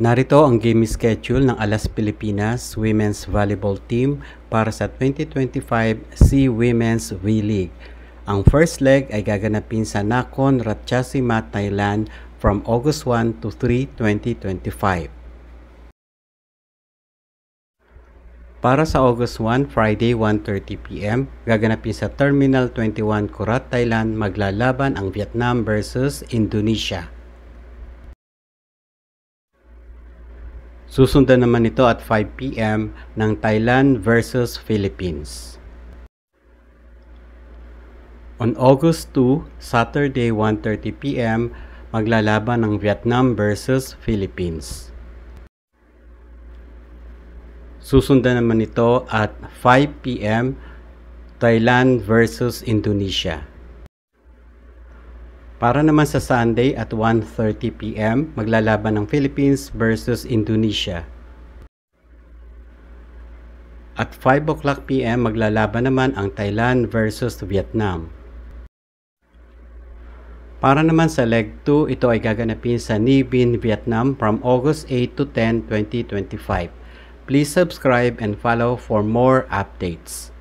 Narito ang game schedule ng Alas Pilipinas Women's Volleyball Team para sa 2025 SEA Women's V-League. Ang first leg ay gaganapin sa Nakhon Ratchasima, Thailand from August 1 to 3, 2025. Para sa August 1, Friday 1:30 p.m., gaganapin sa Terminal 21 Korat, Thailand, maglalaban ang Vietnam versus Indonesia. Susundan naman ito at 5 p.m. ng Thailand versus Philippines. On August 2, Saturday 1:30 p.m., maglalaban ang Vietnam versus Philippines. Susundan naman ito at 5 p.m. Thailand versus Indonesia. Para naman sa Sunday at 1:30 p.m., maglalaban ng Philippines versus Indonesia. At 5 o'clock p.m., maglalaban naman ang Thailand versus Vietnam. Para naman sa Leg 2, ito ay gaganapin sa Ny Vin, Vietnam from August 8 to 10, 2025. Please subscribe and follow for more updates.